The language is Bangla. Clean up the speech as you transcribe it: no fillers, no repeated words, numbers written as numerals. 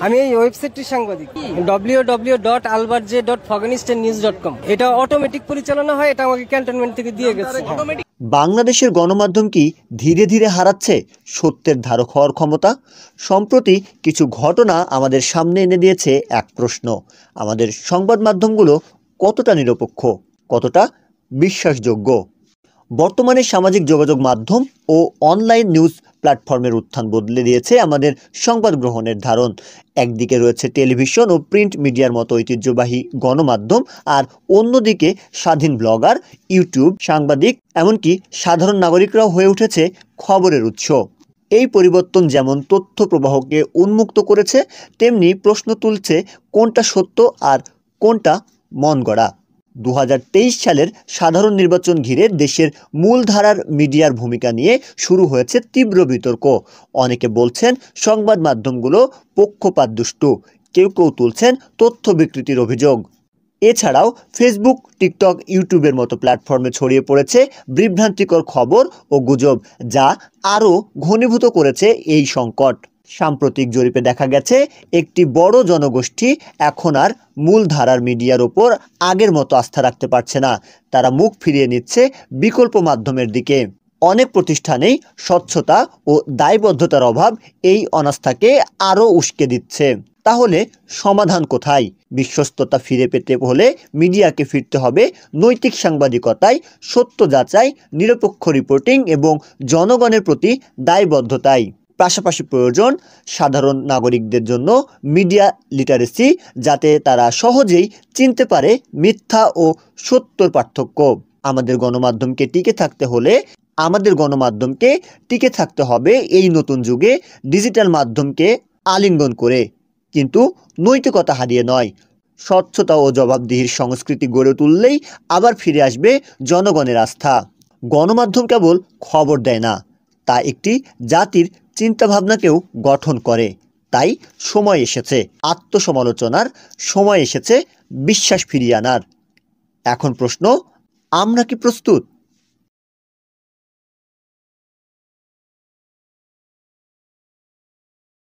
আমি এই ওয়েবসাইটটির সাংবাদিক www.albertj.afghanistannews.com। এটা অটোমেটিক পরিচালনা হয়, এটা আমাকে ক্যান্টনমেন্ট থেকে দিয়ে গেছে। বাংলাদেশের গণমাধ্যম কি ধীরে ধীরে হারাচ্ছে সত্যের ধারক হওয়ার ক্ষমতা? সম্প্রতি কিছু ঘটনা আমাদের সামনে এনে দিয়েছে এক প্রশ্ন: আমাদের সংবাদ মাধ্যমগুলো কতটা নিরপেক্ষ, কতটা বিশ্বাসযোগ্য? বর্তমানে সামাজিক যোগাযোগ মাধ্যম ও অনলাইন নিউজ প্ল্যাটফর্মের উত্থান বদলে দিয়েছে আমাদের সংবাদ গ্রহণের ধারণ। একদিকে রয়েছে টেলিভিশন ও প্রিন্ট মিডিয়ার মতো ঐতিহ্যবাহী গণমাধ্যম, আর অন্যদিকে স্বাধীন ব্লগার, ইউটিউব সাংবাদিক, এমনকি সাধারণ নাগরিকরাও হয়ে উঠেছে খবরের উৎস। এই পরিবর্তন যেমন তথ্য প্রবাহকে উন্মুক্ত করেছে, তেমনি প্রশ্ন তুলছে কোনটা সত্য আর কোনটা মন গড়া। 2023 সালের সাধারণ নির্বাচন ঘিরে দেশের মূলধারার মিডিয়ার ভূমিকা নিয়ে শুরু হয়েছে তীব্র বিতর্ক। অনেকে বলছেন সংবাদ মাধ্যমগুলো পক্ষপাতদুষ্ট, কেউ কেউ তুলছেন তথ্য বিকৃতির অভিযোগ। এছাড়াও ফেসবুক, টিকটক, ইউটিউবের মতো প্ল্যাটফর্মে ছড়িয়ে পড়েছে বিভ্রান্তিকর খবর ও গুজব, যা আরও ঘনীভূত করেছে এই সংকট। সাম্প্রতিক জরিপে দেখা গেছে একটি বড় জনগোষ্ঠী এখন আর মূলধারার মিডিয়ার ওপর আগের মতো আস্থা রাখতে পারছে না। তারা মুখ ফিরিয়ে নিচ্ছে বিকল্প মাধ্যমের দিকে। অনেক প্রতিষ্ঠানেই স্বচ্ছতা ও দায়বদ্ধতার অভাব এই অনাস্থাকে আরও উস্কে দিচ্ছে। তাহলে সমাধান কোথায়? বিশ্বস্ততা ফিরে পেতে হলে মিডিয়াকে ফিরতে হবে নৈতিক সাংবাদিকতায়, সত্য যাচাই, নিরপেক্ষ রিপোর্টিং এবং জনগণের প্রতি দায়বদ্ধতায়। পাশাপাশি প্রয়োজন সাধারণ নাগরিকদের জন্য মিডিয়া লিটারেসি, যাতে তারা সহজেই চিনতে পারে মিথ্যা ও সত্যর পার্থক্য। আমাদের গণমাধ্যমকে টিকে থাকতে হবে এই নতুন যুগে, ডিজিটাল মাধ্যমকে আলিঙ্গন করে, কিন্তু নৈতিকতা হারিয়ে নয়। স্বচ্ছতা ও জবাবদিহির সংস্কৃতি গড়ে তুললেই আবার ফিরে আসবে জনগণের আস্থা। গণমাধ্যম কেবল খবর দেয় না, তা একটি জাতির চিন্তাভাবনাকেও গঠন করে। তাই সময় এসেছে আত্মসমালোচনার, সময় এসেছে বিশ্বাস ফিরিয়ে আনার। এখন প্রশ্ন, আমরা কি প্রস্তুত?